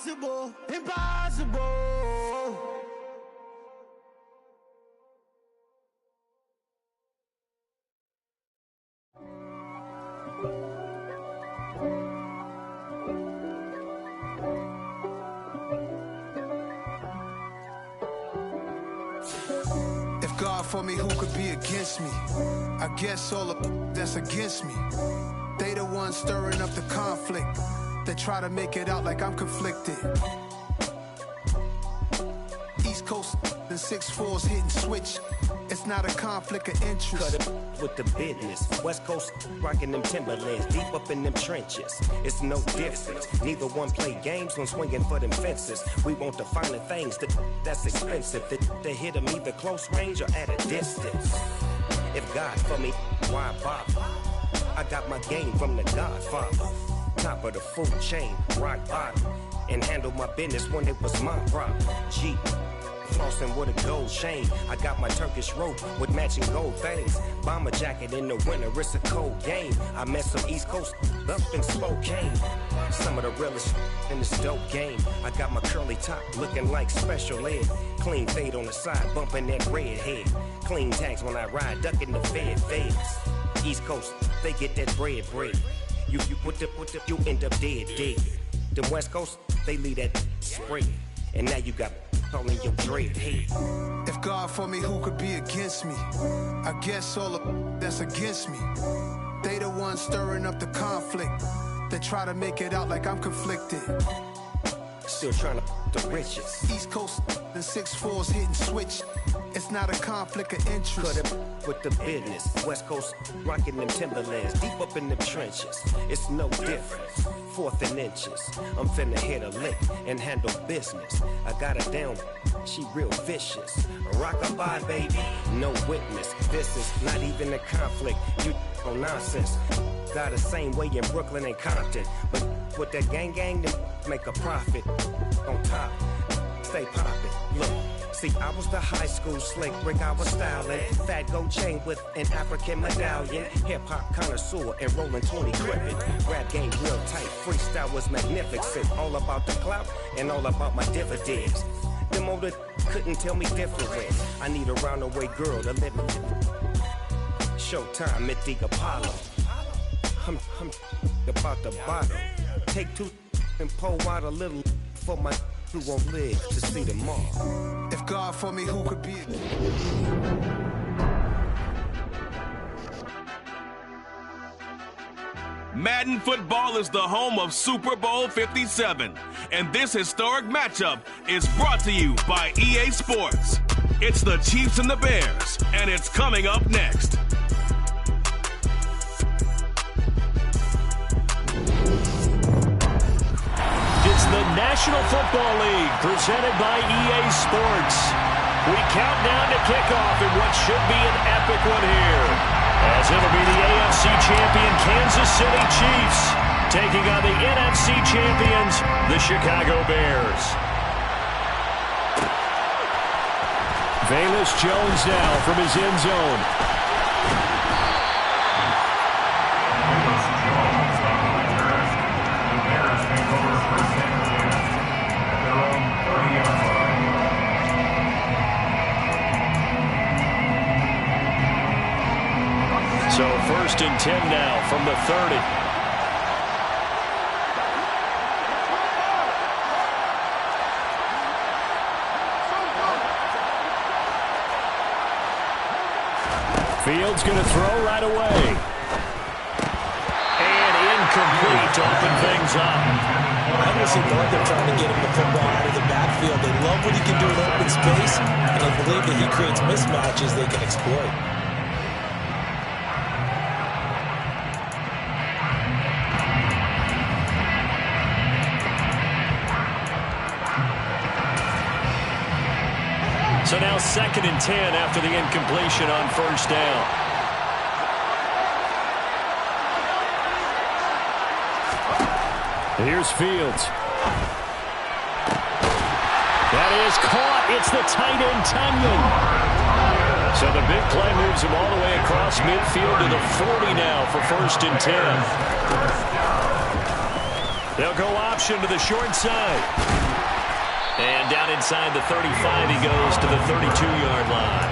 Impossible, impossible. If God for me, who could be against me? I guess all of that's against me. They the ones stirring up the conflict. They try to make it out like I'm conflicted. East Coast and 6'4's hitting switch. It's not a conflict of interest. Cut it with the business. West Coast rocking them Timberlands, deep up in them trenches. It's no difference. Neither one play games when swinging for them fences. We want the finer things that's expensive. They hit them either close range or at a distance. If God for me, why bother? I got my game from the Godfather. Top of the food chain, rock bottom. And handle my business when it was my problem. G. Flossing with a gold chain. I got my Turkish rope with matching gold things. Bomber jacket in the winter, it's a cold game. I met some East Coast up in Spokane. Some of the realest in this dope game. I got my curly top looking like special ed. Clean fade on the side, bumping that red head. Clean tags when I ride, ducking the feds. East Coast, they get that bread. You you end up dead. Them West Coast, they leave that spread. And now you got all in your dread head. If God for me, who could be against me? I guess all of that's against me. They the ones stirring up the conflict. They try to make it out like I'm conflicted. Still trying to the riches. East Coast and 6'4's hitting switch. It's not a conflict of interest. Cut it with the business. West Coast rocking them Timberlands, deep up in them trenches. It's no difference. 4th and inches. I'm finna hit a lick and handle business. I got her down, she real vicious. Rock-a-bye, baby, no witness. This is not even a conflict. You on nonsense. Got the same way in Brooklyn and Compton. But with that gang, then make a profit. On top, stay poppin'. Look. See, I was the high school slick Rick, I was styling. Fat gold chain with an African medallion. Hip-hop connoisseur and rolling 20 gripping. Rap game real tight, freestyle was magnificent. All about the clout and all about my dividends. Them older couldn't tell me different. I need a roundaway girl to live in. Showtime at the Apollo. I'm about the bottle. Take 2 and pour out a little for my who won't live to see tomorrow. If God for me, who could be? Madden football is the home of Super Bowl 57, and this historic matchup is brought to you by EA Sports. It's the Chiefs and the Bears, and it's coming up next. It's the National Football League presented by EA Sports. We count down to kickoff in what should be an epic one here, as it'll be the AFC champion Kansas City Chiefs taking on the NFC champions, the Chicago Bears. Velus Jones now from his end zone. So 1st and 10 now from the 30. Fields going to throw right away. And incomplete to open things up. I honestly thought they're trying to get him the football out of the backfield. They love what he can do in open space, and I believe that he creates mismatches they can exploit. So now 2nd and 10 after the incompletion on 1st down. Here's Fields. That is caught. It's the tight end, Tunyon. So the big play moves him all the way across midfield to the 40 now for 1st and 10. They'll go option to the short side. And down inside the 35, he goes to the 32-yard line.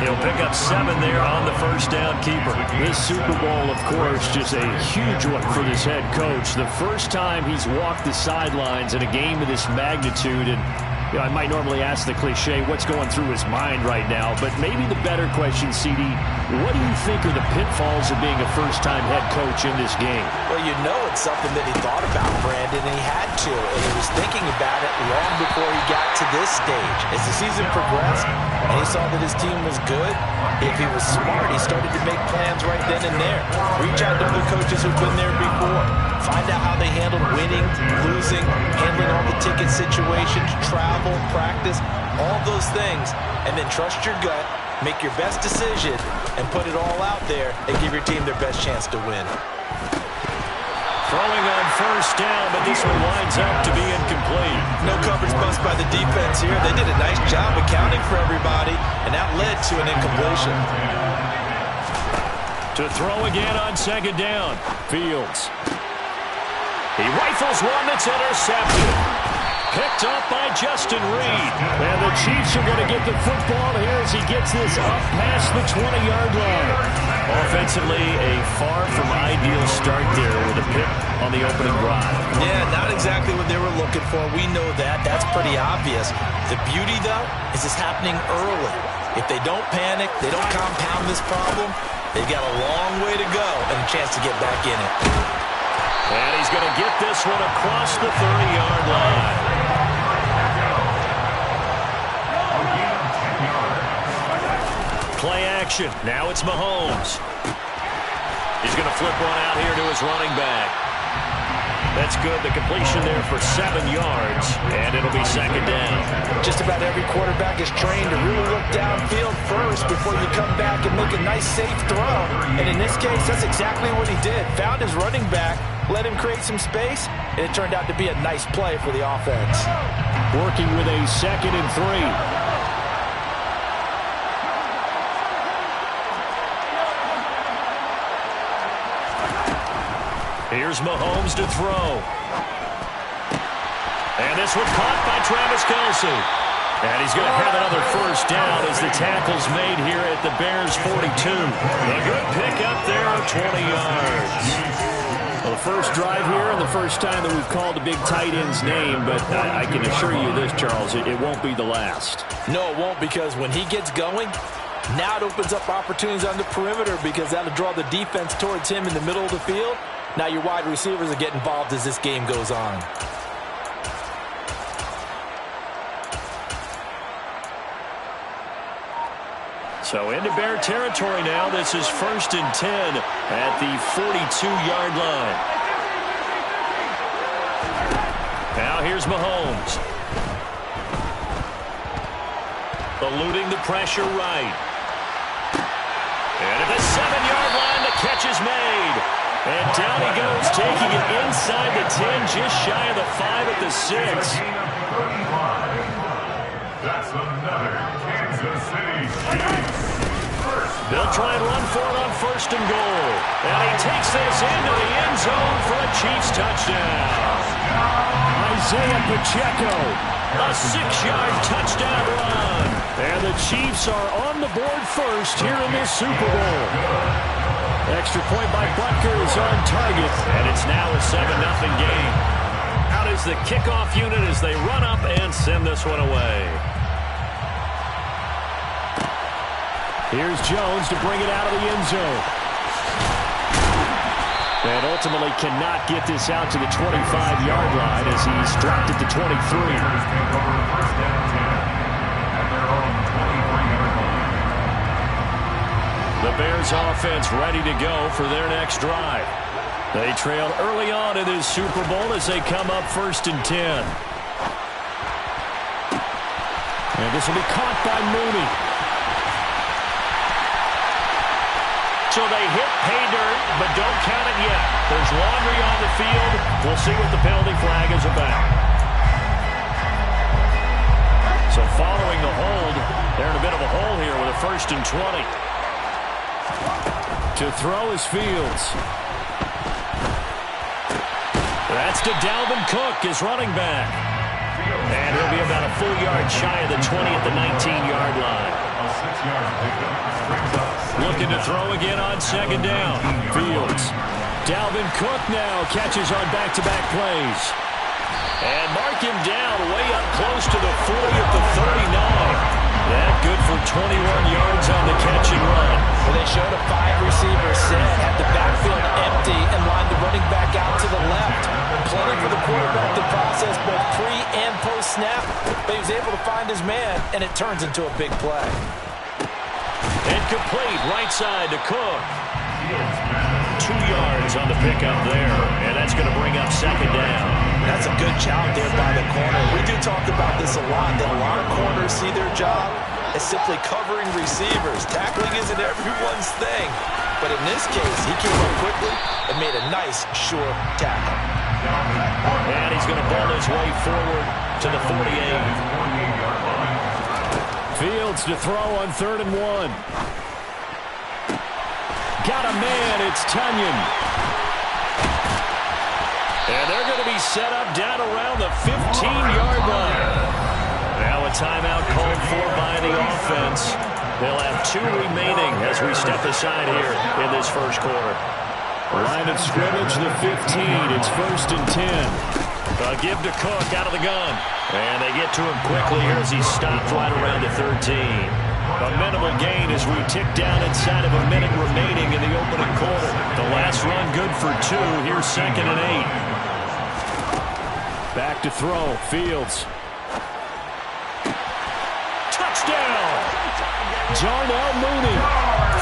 He'll pick up 7 there on the first down keeper. This Super Bowl, of course, just a huge one for this head coach. The first time he's walked the sidelines in a game of this magnitude. And you know, I might normally ask the cliche, what's going through his mind right now? But maybe the better question, CD, what do you think are the pitfalls of being a first-time head coach in this game? Well, you know it's something that he thought about, Brandon, and he had to. And he was thinking about it long before he got to this stage. As the season progressed and he saw that his team was good, if he was smart, he started to make plans right then and there. Reach out to other coaches who've been there before. Find out how they handled winning, losing, handling all the ticket situations, travel, practice, all those things. And then trust your gut, make your best decision, and put it all out there and give your team their best chance to win. Throwing on first down, but this one winds up to be incomplete. No coverage bust by the defense here. They did a nice job accounting for everybody, and that led to an incompletion. To throw again on second down, Fields. He rifles one that's intercepted. Picked up by Justin Reed. And the Chiefs are going to get the football here as he gets this up past the 20-yard line. Offensively, a far from ideal start there with a pick on the opening drive. Yeah, not exactly what they were looking for. We know that. That's pretty obvious. The beauty, though, is it's happening early. If they don't panic, they don't compound this problem, they've got a long way to go and a chance to get back in it. And he's going to get this one across the 30-yard line. Play action. Now it's Mahomes. He's going to flip one out here to his running back. That's good. The completion there for 7 yards, and it'll be second down. Just about every quarterback is trained to really look downfield first before you come back and make a nice, safe throw. And in this case, that's exactly what he did. Found his running back, let him create some space, and it turned out to be a nice play for the offense. Working with a 2nd and 3. Here's Mahomes to throw. And this one caught by Travis Kelce. And he's going to have another first down as the tackle's made here at the Bears' 42. A good pick up there of 20 yards. Well, the first drive here and the first time that we've called a big tight end's name, but I can assure you this, Charles, it won't be the last. No, it won't, because when he gets going, now it opens up opportunities on the perimeter because that'll draw the defense towards him in the middle of the field. Now your wide receivers will get involved as this game goes on. So into Bear territory now. This is 1st and 10 at the 42-yard line. Now here's Mahomes. Eluding the pressure right. And at the 7-yard line, the catch is made. And down he goes, taking it inside the 10, just shy of the 5 at the 6. That's another Kansas City Chiefs. They'll try and run for it on 1st and goal. And he takes this into the end zone for a Chiefs touchdown. Isaiah Pacheco. A 6-yard touchdown run. And the Chiefs are on the board first here in this Super Bowl. Extra point by Butker is on target. And it's now a 7-0 game. Out is the kickoff unit as they run up and send this one away. Here's Jones to bring it out of the end zone. And ultimately cannot get this out to the 25-yard line as he's dropped it to 23. The Bears offense ready to go for their next drive. They trailed early on in this Super Bowl as they come up 1st and 10. And this will be caught by Mooney. So they hit pay dirt, but don't count it yet. There's laundry on the field. We'll see what the penalty flag is about. So following the hold, they're in a bit of a hole here with a 1st and 20. To throw is Fields. That's to Dalvin Cook, his running back. And he'll be about a full yard shy of the 20 at the 19-yard line. Looking to throw again on second down. Fields. Dalvin Cook now catches on back-to-back plays. And mark him down way up close to the 40 at the 39. That good for 21 yards on the catch and run. Well, they showed a 5-receiver set, had the backfield empty, and lined the running back out to the left. Plenty for the quarterback to process both pre- and post-snap, but he was able to find his man, and it turns into a big play. Incomplete, right side to Cook. 2 yards on the pickup there, and that's going to bring up second down. That's a good job there by the corner. We do talk about this a lot, that a lot of corners see their job as simply covering receivers. Tackling isn't everyone's thing, but in this case, he came up quickly and made a nice, short tackle. And he's going to ball his way forward to the 48. Fields to throw on 3rd and 1. Got a man, it's Tunyon. And they're going to be set up down around the 15-yard line. Now a timeout called for by the offense. They'll have 2 remaining as we step aside here in this first quarter. Line of scrimmage, the 15. It's 1st and 10. A give to Cook out of the gun. And they get to him quickly here as he stopped right around the 13. A minimal gain as we tick down inside of a minute remaining in the opening quarter. The last run good for 2. Here's 2nd and 8. Back to throw. Fields. Touchdown! Darnell Mooney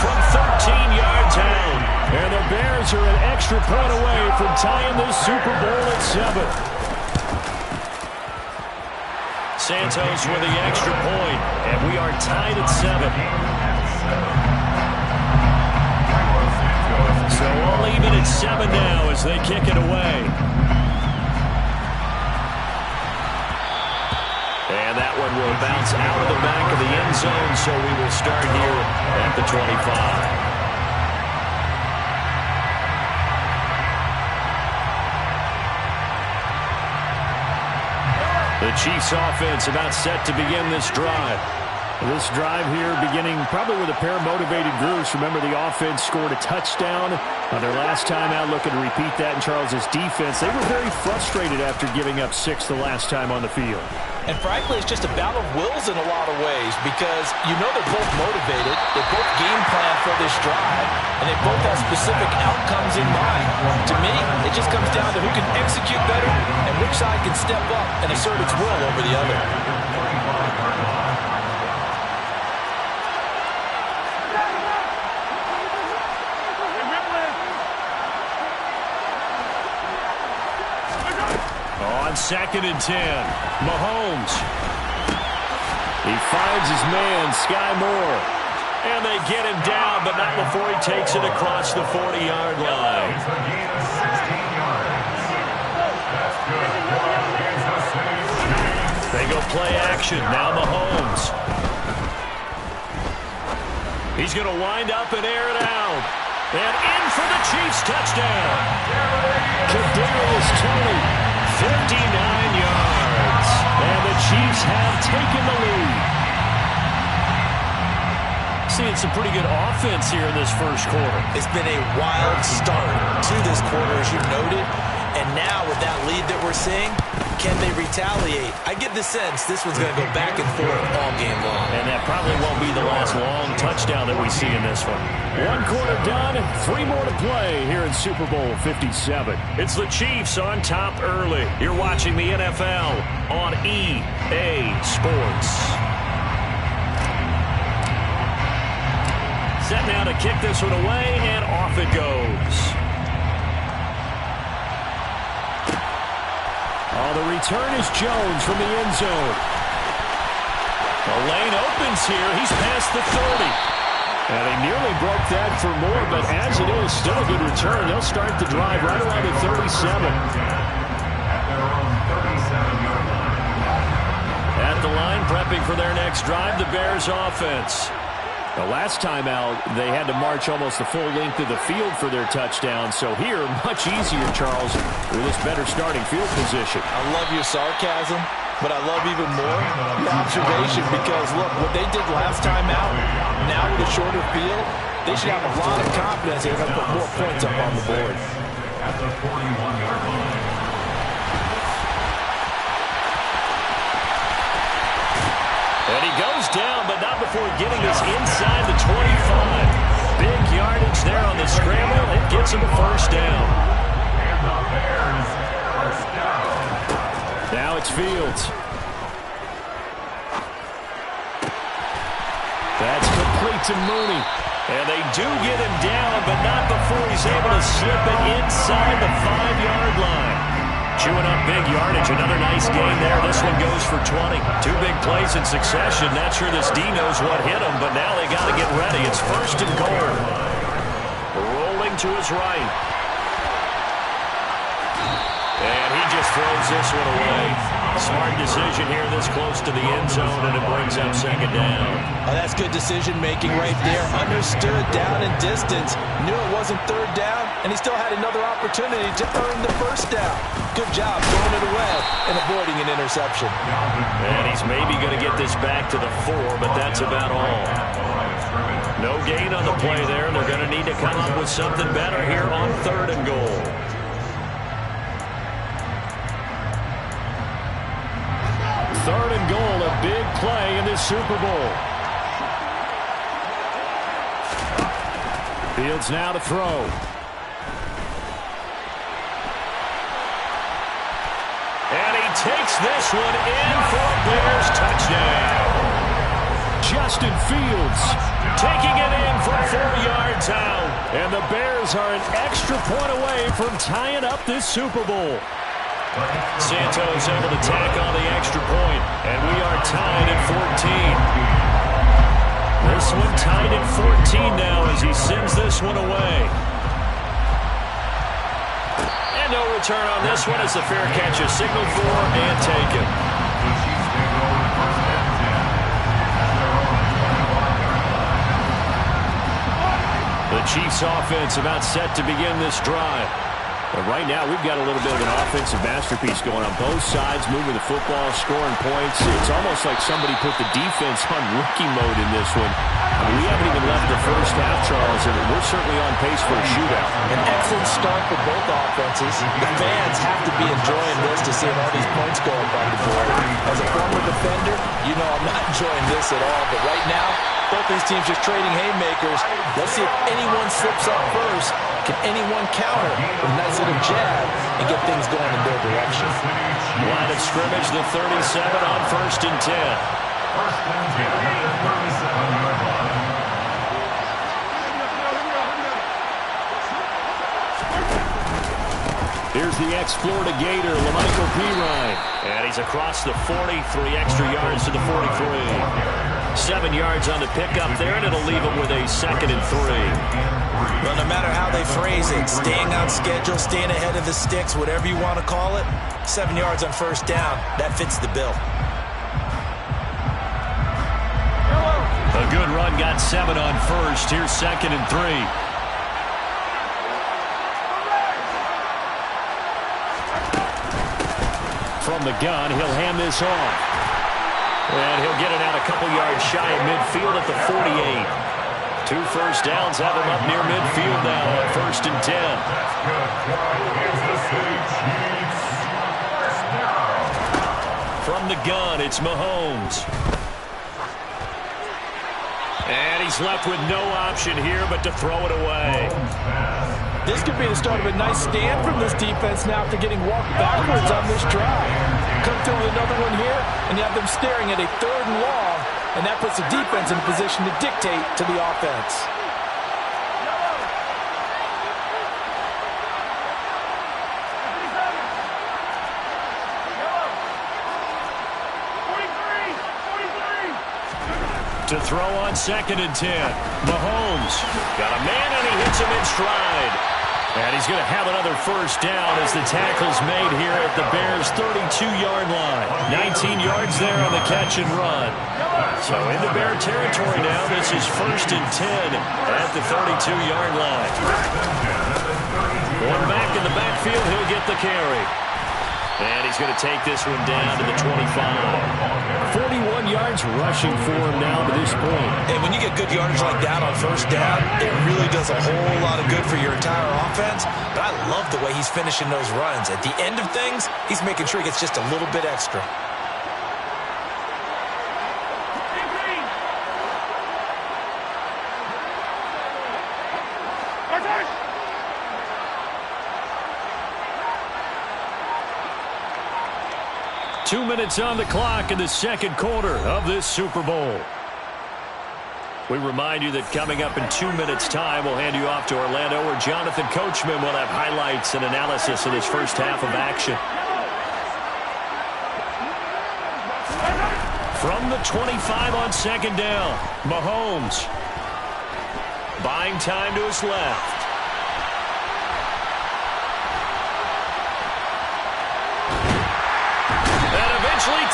from 13 yards out. And the Bears are an extra point away from tying this Super Bowl at 7. Santos with the extra point, and we are tied at 7. So all even at 7 now as they kick it away. And that one will bounce out of the back of the end zone, so we will start here at the 25. The Chiefs offense about set to begin this drive. This drive here beginning probably with a pair of motivated groups. Remember, the offense scored a touchdown on their last time out. Looking to repeat that in Charles's defense. They were very frustrated after giving up 6 the last time on the field. And frankly, it's just a battle of wills in a lot of ways because you know they're both motivated. They both game plan for this drive, and they both have specific outcomes in mind. To me, it just comes down to who can execute better and which side can step up and assert its will over the other. On 2nd and 10, Mahomes. He finds his man, Sky Moore. And they get him down, but not before he takes it across the 40-yard line. They go play action. Now Mahomes. He's going to wind up and air it out. And in for the Chiefs touchdown. Kadarius Toney. 59 yards. And the Chiefs have taken the lead. Seeing some pretty good offense here in this first quarter. It's been a wild start to this quarter, as you noted. And now with that lead that we're seeing, can they retaliate? I get the sense this one's going to go back and forth all game long. And that probably won't be the last long touchdown that we see in this one. 1 quarter done, 3 more to play here in Super Bowl 57. It's the Chiefs on top early. You're watching the NFL on EA Sports. Set now to kick this one away, and off it goes. Oh, the return is Jones from the end zone. The lane opens here. He's past the 30. And they nearly broke that for more, but as it is, still a good return. They'll start the drive right around the 37. At the line, prepping for their next drive, the Bears offense. The last time out, they had to march almost the full length of the field for their touchdown. So here, much easier, Charles, with this better starting field position. I love your sarcasm, but I love even more the observation because, look, what they did last time out, now with a shorter field, they should have a lot of confidence they're going to put more points up on the board. At the 41-yard line. And he goes down, but not before getting us inside the 25. Big yardage there on the scramble. It gets him a first down. And the Bears, first down. Now it's Fields. That's complete to Mooney. And they do get him down, but not before he's able to slip it inside the 5-yard line. Chewing up big yardage. Another nice game there. This one goes for 20. Two big plays in succession. Not sure this D knows what hit him, but now they got to get ready. It's first and goal. Rolling to his right. And he just throws this one away. Smart decision here this close to the end zone, and it brings up second down. Oh, that's good decision-making right there. Understood down and distance. Knew it wasn't third down, and he still had another opportunity to earn the first down. Good job throwing it away and avoiding an interception. And he's maybe going to get this back to the 4, but that's about all. No gain on the play there. They're going to need to come up with something better here on third and goal. Third and goal, a big play in this Super Bowl. Fields now to throw. And he takes this one in for a Bears touchdown. Justin Fields taking it in from 4 yards out. And the Bears are an extra point away from tying up this Super Bowl. Santos able to tack on the extra point, and we are tied at 14. This one tied at 14 now as he sends this one away. And no return on this one as the fair catch is signaled for and taken. The Chiefs offense about set to begin this drive. But right now, we've got a little bit of an offensive masterpiece going on both sides, moving the football, scoring points. It's almost like somebody put the defense on rookie mode in this one. I mean, we haven't even left the first half, Charles, and we're certainly on pace for a shootout. An excellent start for both offenses. The fans have to be enjoying this to see all these points going by the board. As a former defender, you know I'm not enjoying this at all. But right now, both these teams just trading haymakers. Let's see if anyone slips up first. Can anyone counter with a nice little jab and get things going in their direction? Line of scrimmage, the 37 on first and 10. First and 10 at the 37-yard line. Here's the ex-Florida Gator, LaMichael Pirine. And he's across the 40, 3 extra yards to the 43. 7 yards on the pickup there, and it'll leave him with a 2nd and 3. Well, no matter how they phrase it, staying on schedule, staying ahead of the sticks, whatever you want to call it, 7 yards on first down, that fits the bill. A good run, got 7 on first. Here's 2nd and 3. From the gun, he'll hand this off. And he'll get it out a couple yards shy of midfield at the 48. 2 first downs have him up near midfield now on first and 10. From the gun, it's Mahomes. And he's left with no option here but to throw it away. This could be the start of a nice stand from this defense now after getting walked backwards on this drive. Come through with another one here, and you have them staring at a 3rd and long, and that puts the defense in a position to dictate to the offense. To throw on 2nd and 10. Mahomes got a man, and he hits him in stride. And he's going to have another first down as the tackle's made here at the Bears' 32-yard line. 19 yards there on the catch and run. So into Bear territory now. This is 1st and 10 at the 32-yard line. One back in the backfield. He'll get the carry. And he's going to take this one down to the 25. 41 yards rushing for him now to this point. And when you get good yardage like that on first down, it really does a whole lot of good for your entire offense. But I love the way he's finishing those runs. At the end of things, he's making sure he gets just a little bit extra. Two minutes on the clock in the second quarter of this Super Bowl. We remind you that coming up in 2 minutes' time, we'll hand you off to Orlando, where Jonathan Coachman will have highlights and analysis of this first half of action. From the 25 on second down, Mahomes buying time to his left.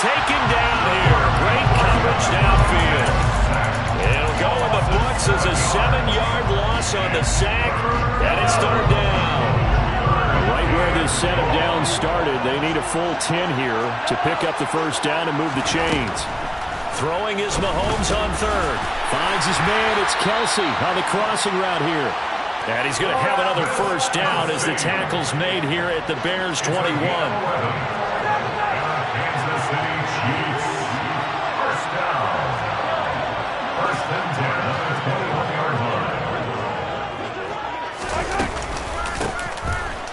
Taken down here. Great coverage downfield. It'll go in the books as a 7-yard loss on the sack, and it's 3rd down. Right where this set of downs started, they need a full 10 here to pick up the first down and move the chains. Throwing is Mahomes on 3rd. Finds his man. It's Kelsey on the crossing route here. And he's going to have another first down as the tackle's made here at the Bears' 21.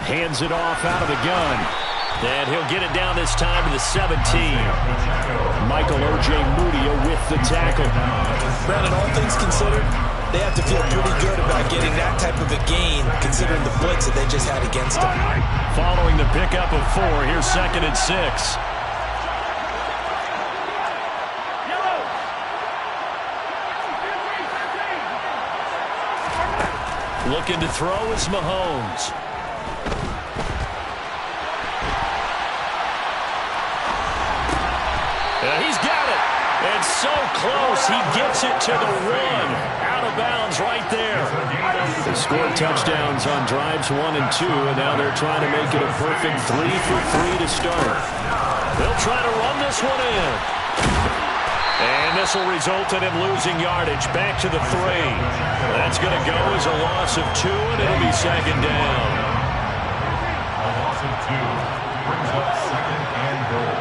Hands it off out of the gun. And he'll get it down this time to the 17. Michael O.J. Mudia with the tackle. Brandon, all things considered, they have to feel pretty good about getting that type of a gain, considering the blitz that they just had against them. Following the pickup of 4, here's 2nd and 6. Looking to throw is Mahomes. He's got it. And so close, he gets it to the 1. Out of bounds right there. They scored touchdowns on drives 1 and 2, and now they're trying to make it a perfect 3 for 3 to start. They'll try to run this one in. And this will result in him losing yardage back to the 3. That's going to go as a loss of 2, and it'll be 2nd down. A loss of 2 brings up 2nd and goal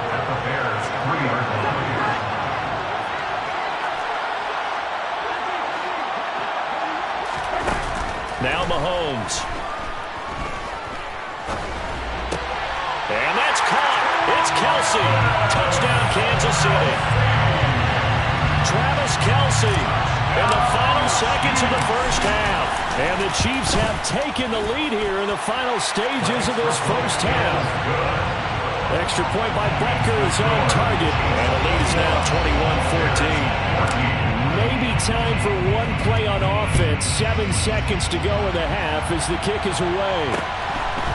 at the Bears' 3-yard line. Now Mahomes. And that's caught. It's Kelsey. Touchdown, Kansas City. Travis Kelsey in the final seconds of the first half. And the Chiefs have taken the lead here in the final stages of this first half. Extra point by Butker is on target. And the lead is now 21-14. Maybe time for one play on offense. 7 seconds to go in the half as the kick is away.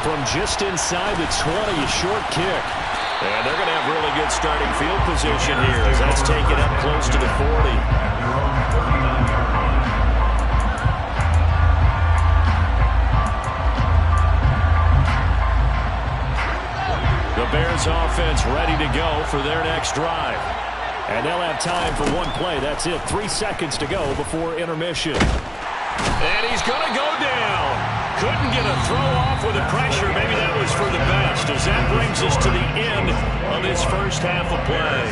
From just inside the 20, a short kick. And they're going to have really good starting field position here as that's taken up close to the 40. The Bears offense ready to go for their next drive. And they'll have time for one play. That's it. 3 seconds to go before intermission. And he's going to go down. Couldn't get a throw off with the pressure. Maybe that was for the best, as that brings us to the end of this first half of play.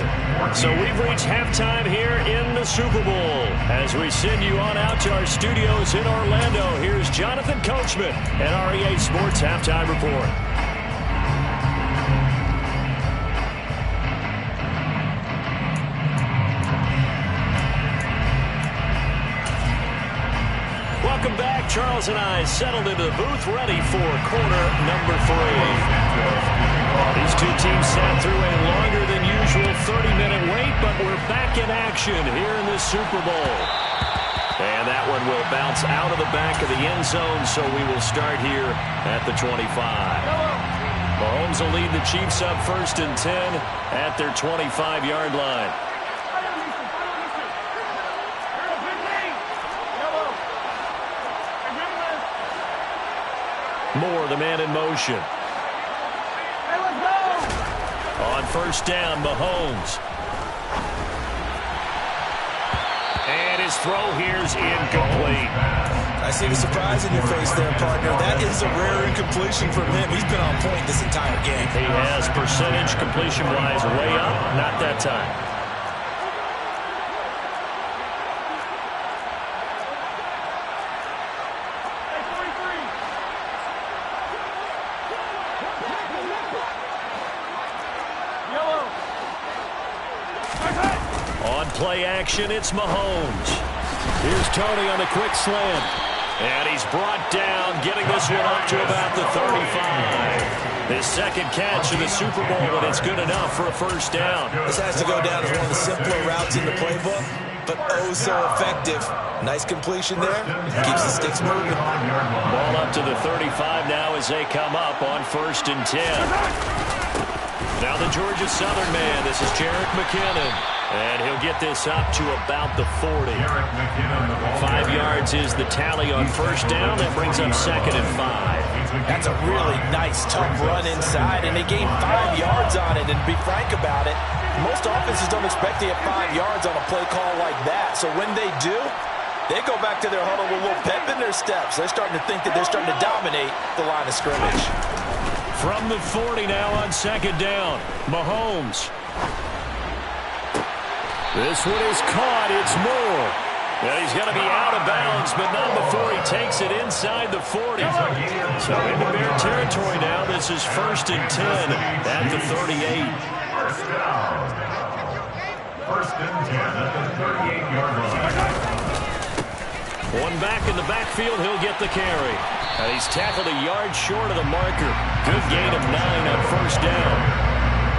So we've reached halftime here in the Super Bowl. As we send you on out to our studios in Orlando, here's Jonathan Coachman at our EA Sports Halftime Report. Welcome back. Charles and I settled into the booth, ready for quarter number 3. These two teams sat through a longer than usual 30-minute wait, but we're back in action here in the Super Bowl. And that one will bounce out of the back of the end zone, so we will start here at the 25. Mahomes will lead the Chiefs up 1st and 10 at their 25-yard line. Moore, the man in motion. On 1st down, Mahomes. And his throw here's incomplete. I see the surprise in your face there, partner. That is a rare incompletion from him. He's been on point this entire game. He has percentage completion-wise way up. Not that time. On play action, it's Mahomes. Here's Tony on the quick slant. And he's brought down, getting this one up to about the 35. His second catch of the Super Bowl, and it's good enough for a 1st down. This has to go down as one of the simpler routes in the playbook, but oh so effective. Nice completion there. Keeps the sticks moving. Ball up to the 35 now as they come up on 1st and 10. Now the Georgia Southern man. This is Jerick McKinnon. And he'll get this up to about the 40. 5 yards is the tally on 1st down. That brings up 2nd and 5. That's a really nice, tough run inside, and they gained 5 yards on it. And to be frank about it, most offenses don't expect to get 5 yards on a play call like that. So when they do, they go back to their huddle with a little pep in their steps. They're starting to think that they're starting to dominate the line of scrimmage. From the 40 now on 2nd down, Mahomes. This one is caught. It's Moore. Well, he's going to be out of bounds, but not before he takes it inside the 40. So into Bear territory now. This is 1st and 10 at the 38. 1st down. 1st and 10 at the 38-yard line. One back in the backfield. He'll get the carry. And he's tackled a yard short of the marker. Good gain of 9 on 1st down.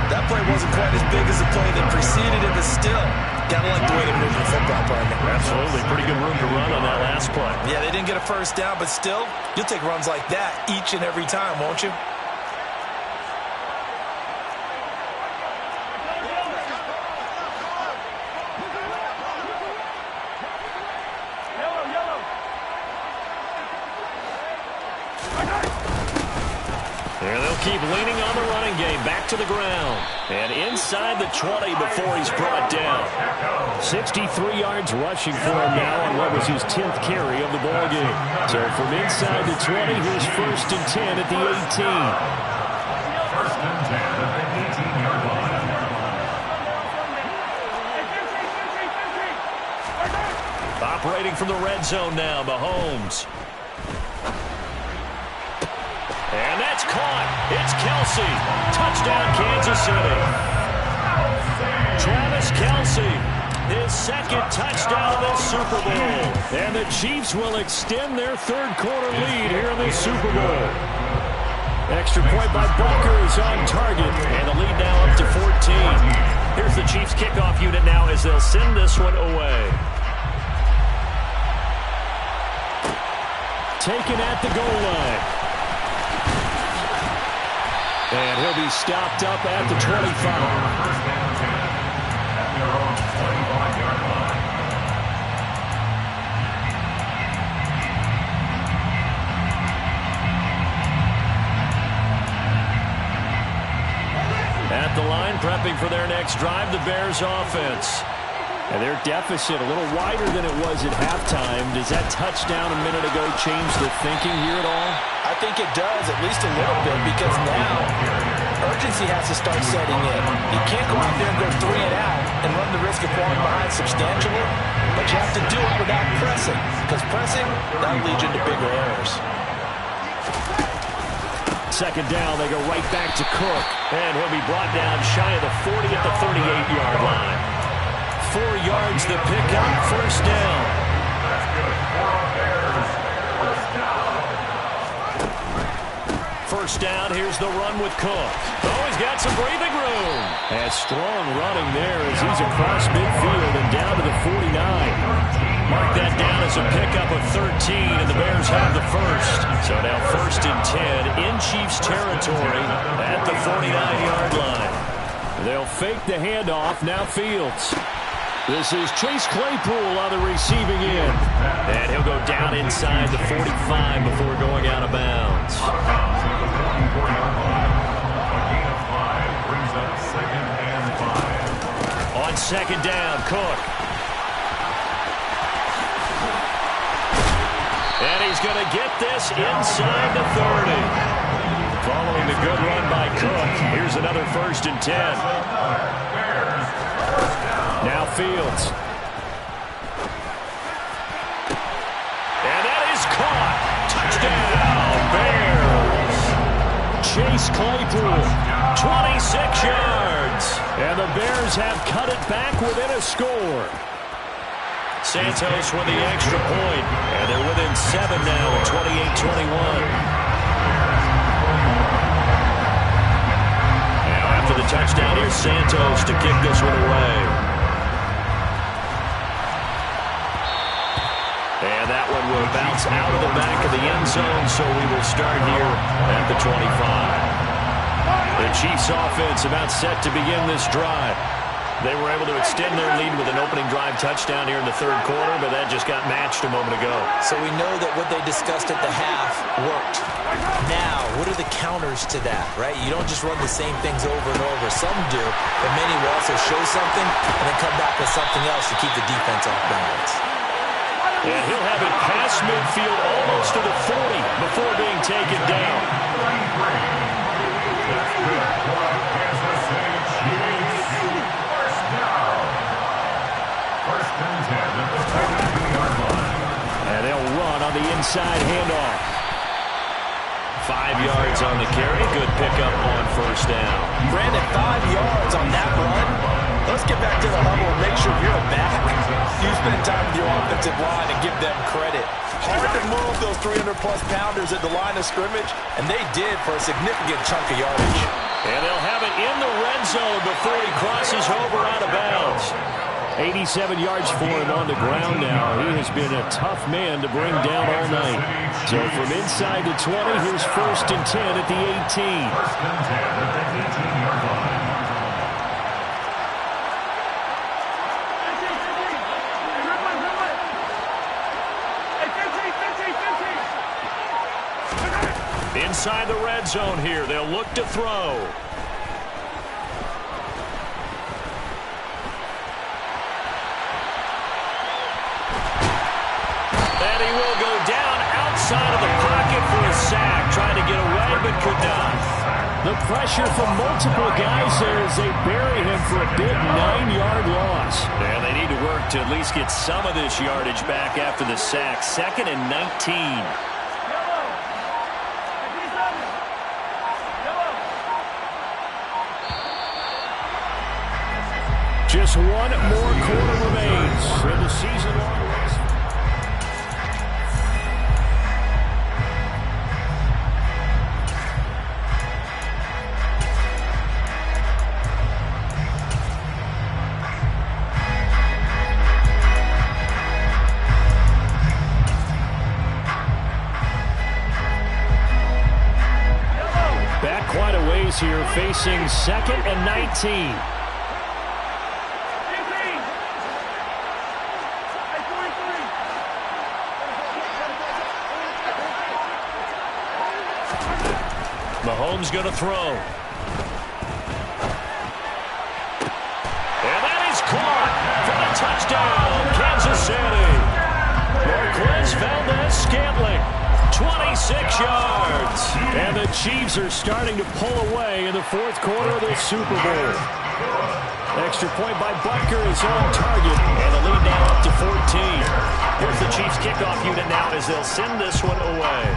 That play wasn't quite as big as the play that preceded it, but still, gotta like the way they moved the football, partner. Absolutely. Pretty good room to run on that last play. Yeah, they didn't get a 1st down, but still, you'll take runs like that each and every time, won't you? And they'll keep leaning on the running game. Back to the ground. And inside the 20 before he's brought down. 63 yards rushing for him now on what was his 10th carry of the ball game. So from inside the 20, here's 1st and 10 at the 18. 1st and 10 at the 18-yard line. Operating from the red zone now, Mahomes. And that's caught. It's Kelsey. Touchdown, Kansas City. Travis Kelsey, his 2nd touchdown this Super Bowl. And the Chiefs will extend their 3rd quarter lead here in the Super Bowl. Extra point by Butker is on target. And the lead now up to 14. Here's the Chiefs kickoff unit now as they'll send this one away. Taken at the goal line. And he'll be stopped up at the 25. 1st and 10 at their own 25-yard line. At the line, prepping for their next drive, the Bears offense. And their deficit a little wider than it was at halftime. Does that touchdown a minute ago change the thinking here at all? I think it does, at least a little bit, because now urgency has to start setting in. You can't go out there and go 3 and out and run the risk of falling behind substantially, but you have to do it without pressing, because pressing, that'll lead you into bigger errors. 2nd down, they go right back to Cook, and he'll be brought down shy of the 40 at the 38-yard line. 4 yards the pickup, 1st down. That's good. 4 Bears. 1st down. 1st down, here's the run with Cook. Oh, he's got some breathing room. And strong running there as he's across midfield and down to the 49. Mark that down as a pickup of 13, and the Bears have the first. So now 1st and 10 in Chiefs territory at the 49-yard line. They'll fake the handoff. Now Fields. This is Chase Claypool on the receiving end. And he'll go down inside the 45 before going out of bounds. A gain of 5 brings up 2nd and 5. On 2nd down, Cook. And he's going to get this inside the 30. Following the good run by Cook, here's another 1st and 10. Now Fields. And that is caught. Touchdown, Bears. Chase Claypool, 26 yards. And the Bears have cut it back within a score. Santos with the extra point, and they're within 7 now, 28-21. Now after the touchdown, here's Santos to kick this one away. And that one will bounce out of the back of the end zone, so we will start here at the 25. The Chiefs offense about set to begin this drive. They were able to extend their lead with an opening drive touchdown here in the 3rd quarter, but that just got matched a moment ago. So we know that what they discussed at the half worked. Now, what are the counters to that, right? You don't just run the same things over and over. Some do, but many will also show something and then come back with something else to keep the defense off balance. And he'll have it past midfield almost to the 40 before being taken down. That's good for Kansas City Chiefs. First down. 1st and 10 at the 42-yard line. And they'll run on the inside handoff. 5 yards on the carry. Good pickup on 1st down. Brandon, 5 yards on that run. Let's get back to the huddle and make sure you're a back. You spend time with your offensive line and give them credit. Hard to move those 300-plus pounders at the line of scrimmage, and they did for a significant chunk of yardage. And they'll have it in the red zone before he crosses over out of bounds. 87 yards for him on the ground now. He has been a tough man to bring down all night. So from inside the 20, here's 1st and 10 at the 18. 1st and 10 at the 18-yard line. Inside the red zone here, they'll look to throw. And he will go down outside of the pocket for a sack. Trying to get away, but could not. The pressure from multiple guys there as they bury him for a big 9-yard loss. And they need to work to at least get some of this yardage back after the sack. 2nd and 19. Just one more quarter remains in the season-long race. Back quite a ways here, facing 2nd and 19. Mahomes going to throw. And that is caught for the touchdown, Kansas City. Marquez Valdez-Scantling, 26 yards. And the Chiefs are starting to pull away in the 4th quarter of the Super Bowl. Extra point by Butker is on target. And the lead now up to 14. Here's the Chiefs kickoff unit now as they'll send this one away.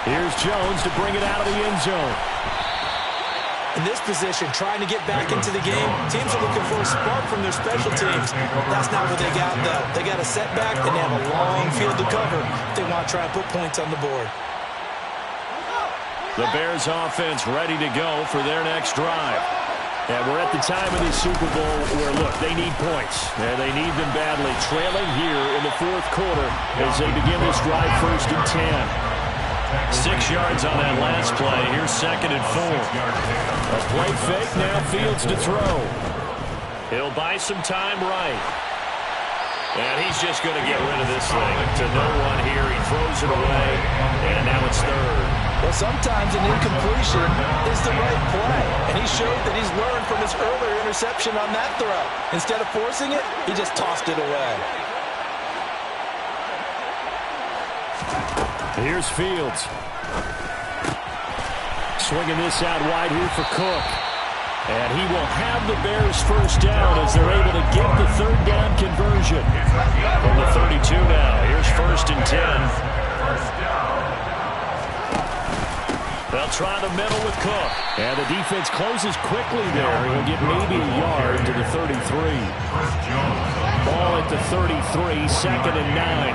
Here's Jones to bring it out of the end zone. In this position, trying to get back into the game, teams are looking for a spark from their special teams. That's not what they got, though. They got a setback, and they have a long field to cover if they want to try and put points on the board. The Bears offense ready to go for their next drive. Yeah, we're at the time of this Super Bowl where, look, they need points. Yeah, they need them badly. Trailing here in the fourth quarter as they begin this drive 1st and 10. 6 yards on that last play. Here's 2nd and 4. A play fake, now Fields to throw. He'll buy some time right. And he's just going to get rid of this thing. To no one here. He throws it away. And now it's 3rd. Well, sometimes an incompletion is the right play. And he showed that he's learned from his earlier interception on that throw. Instead of forcing it, he just tossed it away. Here's Fields. Swinging this out wide here for Cook. And he will have the Bears first down as they're able to get the 3rd down conversion. From the 32 now. Here's 1st and 10. They'll try the middle with Cook. And the defense closes quickly there. He'll get maybe a yard to the 33. Ball at the 33, 2nd and 9.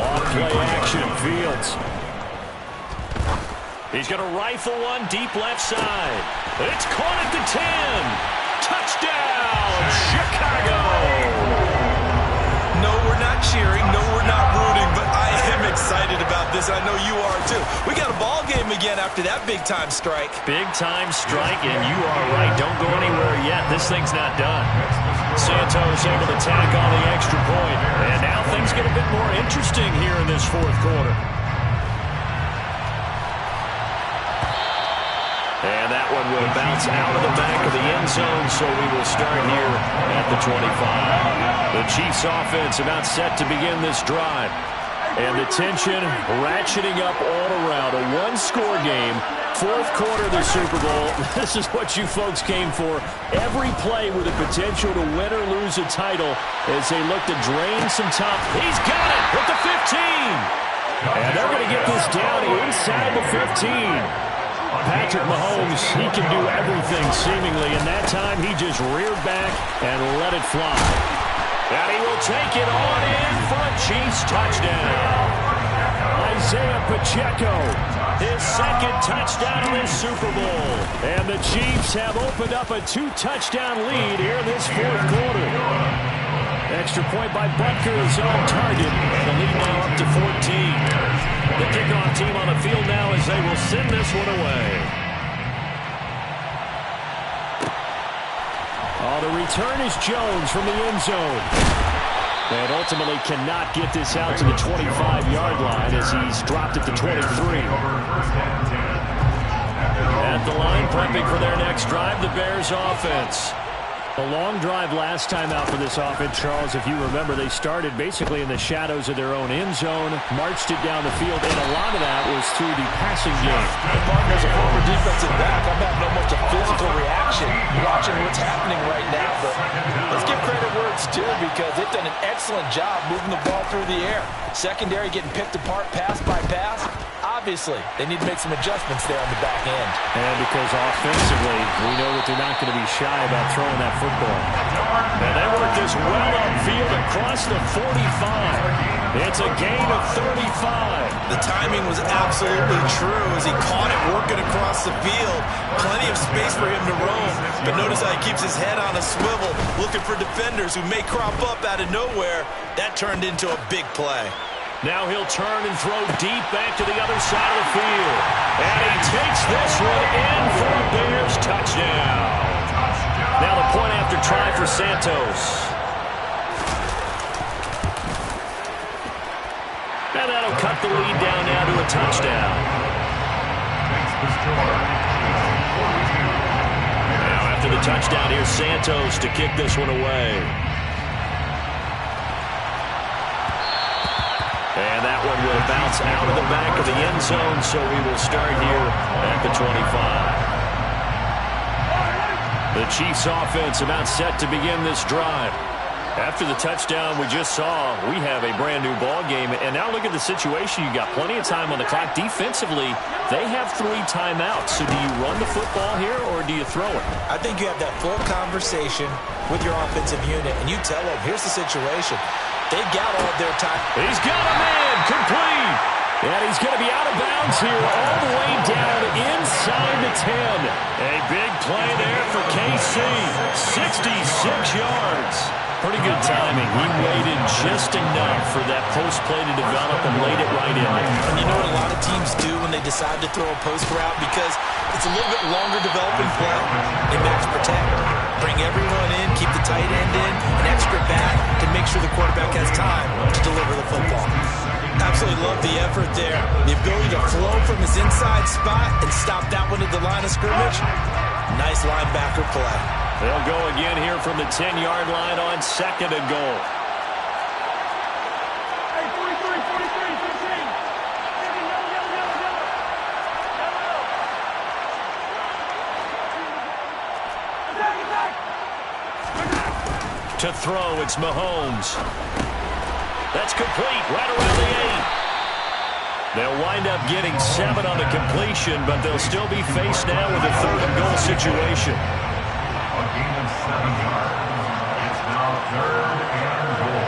Off play action, Fields. He's going to rifle one deep left side. It's caught at the 10. Touchdown, Chicago. No, we're not cheering. No, we're not rooting, but I am excited about this. I know you are, too. We got a ball game again after that big-time strike. Big-time strike, and you are right. Don't go anywhere yet. This thing's not done. Santos able to tack on the extra point. And now things get a bit more interesting here in this fourth quarter. And that one will bounce out of the back of the end zone, so we will start here at the 25. The Chiefs offense about set to begin this drive. And the tension ratcheting up all around. A one-score game, fourth quarter of the Super Bowl. This is what you folks came for. Every play with the potential to win or lose a title as they look to drain some time. He's got it with the 15. And they're going to get this down inside the 15. Patrick Mahomes, he can do everything seemingly, and that time he just reared back and let it fly. And he will take it on in for a Chiefs touchdown. Isaiah Pacheco, his 2nd touchdown in this Super Bowl. And the Chiefs have opened up a 2-touchdown lead here in this fourth quarter. Extra point by Butker is on target. The lead now up to 14. The kickoff team on the field now as they will send this one away. Oh, the return is Jones from the end zone. And ultimately cannot get this out to the 25-yard line as he's dropped at the 23. At the line, prepping for their next drive, the Bears offense. A long drive last time out for this offense, Charles. If you remember, they started basically in the shadows of their own end zone, marched it down the field, and a lot of that was through the passing game. As a former defensive back, I'm having almost a physical reaction watching what's happening right now. But let's give credit where it's due because they've done an excellent job moving the ball through the air. Secondary getting picked apart pass by pass. Obviously, they need to make some adjustments there on the back end. And because offensively, we know that they're not going to be shy about throwing that football. And they work this well upfield across the 45. It's a gain of 35. The timing was absolutely true as he caught it working across the field. Plenty of space for him to roam. But notice how he keeps his head on a swivel, looking for defenders who may crop up out of nowhere. That turned into a big play. Now he'll turn and throw deep back to the other side of the field. And he takes this one in for a Bears touchdown. Now the point after try for Santos. And that'll cut the lead down now to a touchdown. Now after the touchdown, here's Santos to kick this one away. And that one will bounce out of the back of the end zone, so we will start here at the 25. The Chiefs offense about set to begin this drive. After the touchdown we just saw, we have a brand new ball game. And now look at the situation. You got plenty of time on the clock. Defensively, they have 3 timeouts. So do you run the football here or do you throw it? I think you have that full conversation with your offensive unit, and you tell them, here's the situation. They've got all of their time. He's got a man complete. And he's going to be out of bounds here all the way down inside the 10. A big play there for KC. 66 yards. Pretty good timing. He waited just enough for that post play to develop and laid it right in there. And you know what a lot of teams do when they decide to throw a post route? Because it's a little bit longer developing play. They max protect. Bring everyone in, keep the tight end in, an extra back to make sure the quarterback has time to deliver the football. Absolutely love the effort there. The ability to flow from his inside spot and stop that one at the line of scrimmage. Nice linebacker play. They'll go again here from the 10-yard line on 2nd and goal. To throw, it's Mahomes. That's complete, right around the 8. They'll wind up getting 7 on the completion, but they'll still be faced now with a 3rd and goal situation. A gain of 7 yards. It's now 3rd and goal.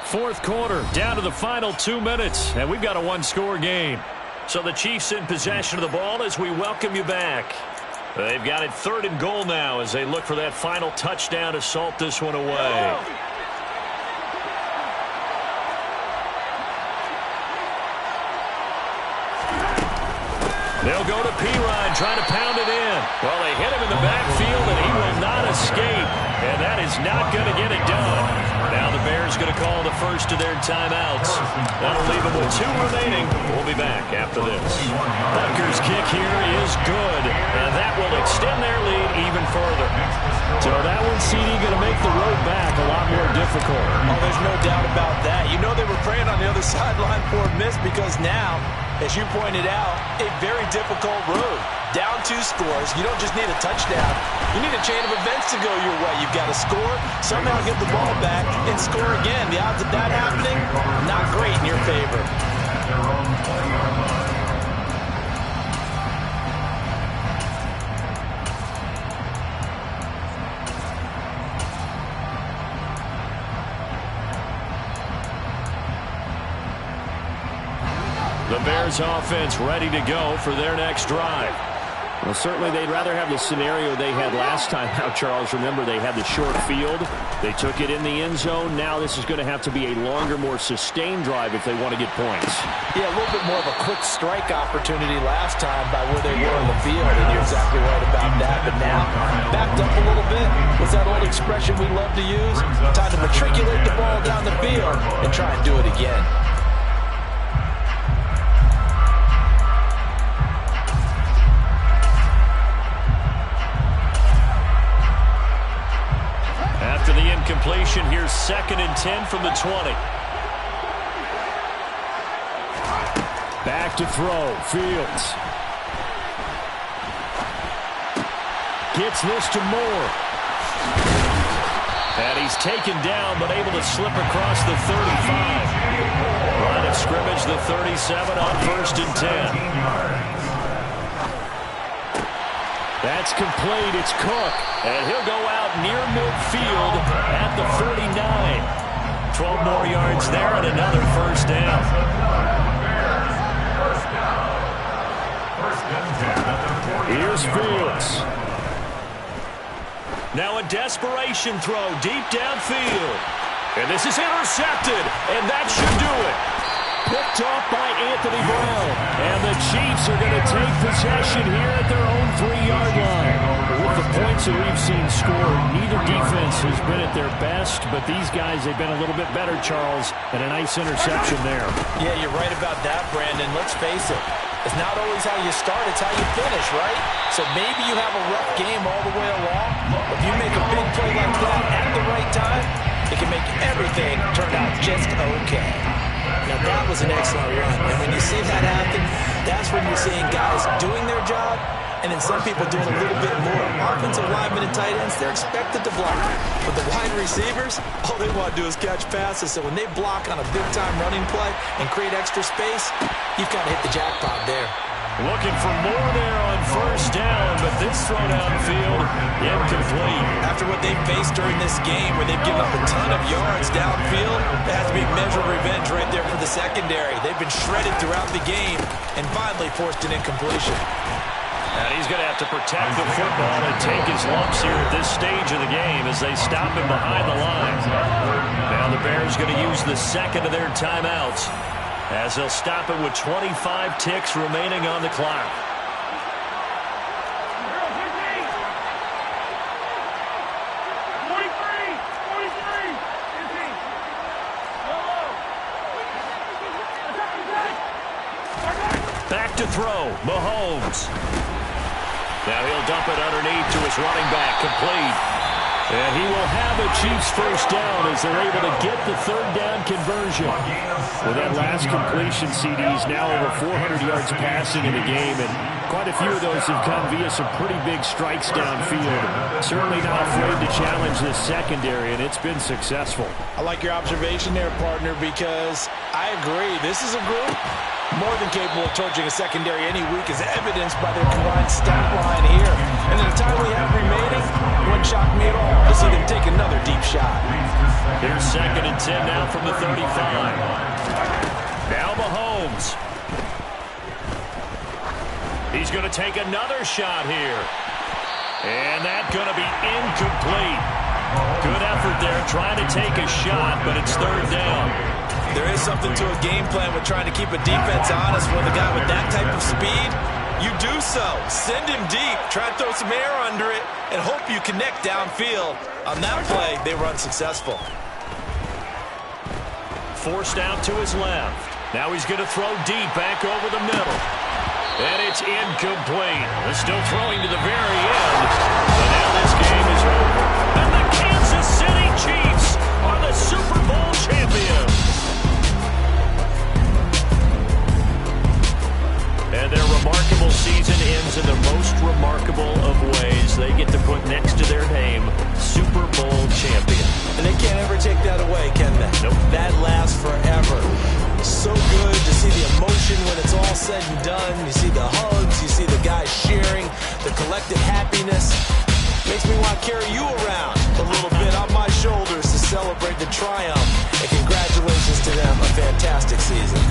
Fourth quarter, down to the final 2 minutes, and we've got a one-score game. So the Chiefs in possession of the ball as we welcome you back. They've got it 3rd and goal now as they look for that final touchdown to salt this one away. They'll go to Pirine, trying to pound it in. Well, they hit him in the backfield, and he will not escape. And that is not going to get it done. Now the Bears going to call the first of their timeouts. That'll leave them with 2 remaining. We'll be back after this. Bucker's kick here is good, and that will extend their lead even further. So that one, CD, going to make the road back a lot more difficult. Oh, there's no doubt about that. You know they were praying on the other sideline for a miss because now, as you pointed out, a very difficult road. Down 2 scores. You don't just need a touchdown. You need a chain of events to go your way. You've got to score, somehow get the ball back, and score again. The odds of that happening, not great in your favor. The Bears offense ready to go for their next drive. Well, certainly they'd rather have the scenario they had last time out, Charles. Remember, they had the short field. They took it in the end zone. Now this is going to have to be a longer, more sustained drive if they want to get points. Yeah, a little bit more of a quick strike opportunity last time by where they were on the field, and you're exactly right about that. But now, backed up a little bit. What's that old expression we love to use? Time to matriculate the ball down the field and try and do it again. After the incompletion, here's 2nd and 10 from the 20. Back to throw, Fields. Gets this to Moore. And he's taken down, but able to slip across the 35. Line of scrimmage, the 37 on 1st and 10. That's complete. It's Cook. And he'll go out near midfield at the 49. 12 more yards there and another first down. Here's Fields. Now a desperation throw deep downfield. And this is intercepted. And that should do it. Picked off by Anthony Brown. And the Chiefs are going to take possession here at their own 3-yard line. With the points that we've seen scored, neither defense has been at their best, but these guys, they've been a little bit better, Charles, and a nice interception there. Yeah, you're right about that, Brandon. Let's face it. It's not always how you start, it's how you finish, right? So maybe you have a rough game all the way along, but if you make a big play like that at the right time, it can make everything turn out just okay. Now, that was an excellent run. And when you see that happen, that's when you're seeing guys doing their job and then some people doing a little bit more. Offensive linemen and tight ends, they're expected to block. But the wide receivers, all they want to do is catch passes. So when they block on a big-time running play and create extra space, you've got to hit the jackpot there. Looking for more there on first down, but this throw downfield, incomplete. After what they've faced during this game, where they've given up a ton of yards downfield, that has to be measured revenge right there for the secondary. They've been shredded throughout the game and finally forced an incompletion. And he's going to have to protect the football and take his lumps here at this stage of the game as they stop him behind the line. Now the Bears going to use the second of their timeouts, as they'll stop it with 25 ticks remaining on the clock. Back to throw, Mahomes. Now he'll dump it underneath to his running back, complete. And he will have a Chiefs first down as they're able to get the third down conversion. With that last completion, CD's now over 400 yards passing in the game, and quite a few of those have come via some pretty big strikes downfield. Certainly not afraid to challenge this secondary, and it's been successful. I like your observation there, partner, because I agree. This is a group more than capable of torching a secondary any week, as evidenced by their combined stat line here. And in the time we have remaining, it wouldn't shock me at all to see them take another deep shot. Here's 2nd and 10 now from the 35. Now Mahomes. He's going to take another shot here. And that's going to be incomplete. Good effort there trying to take a shot, but it's third down. There is something to a game plan with trying to keep a defense honest with a guy with that type of speed. You do so. Send him deep. Try to throw some air under it and hope you connect downfield. On that play, they were unsuccessful. Forced out to his left. Now he's going to throw deep back over the middle. And it's incomplete. They're still throwing to the very end. But now this game is over. And the Kansas City Chiefs are the Super Bowl champions. And their remarkable season ends in the most remarkable of ways. They get to put next to their name, Super Bowl champion. And they can't ever take that away, can they? Nope. That lasts forever. So good to see the emotion when it's all said and done. You see the hugs, you see the guys cheering, the collective happiness. Makes me want to carry you around a little bit on my shoulders to celebrate the triumph. And congratulations to them, a fantastic season.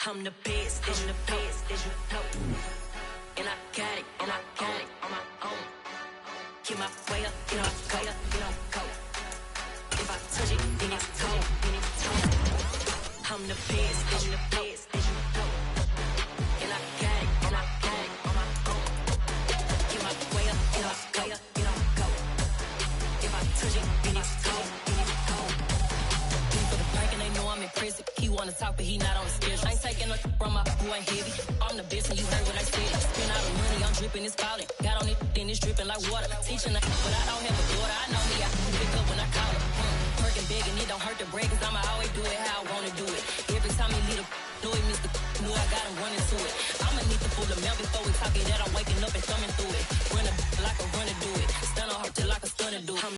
I'm the best, and the best, as you know. And I got it, on my own. Get my way up, you know, go. If I touch it, then it's cold, I'm the best, and the best, as you know. And I got it, on my own. Get my way up, you know, go. If I touch it, then it's cold, For the park and they know I'm impressive. He wanna talk, but he not on the schedule. I ain't taking no from my boy heavy. I'm the best, and you heard what I said. Spend all the money, I'm dripping, it's falling. Got on it, then it's dripping like water. Teaching, but I don't have a daughter. I know me, I can pick up when I call it. Working big, and it don't hurt to break, cause I'ma always do it how I wanna do it. Every time he lead a know it, Mr. Knew I got him running to it. I'ma need to pull the mail before we talk it, that I'm waking up and thumbing through it. Run a like a runner.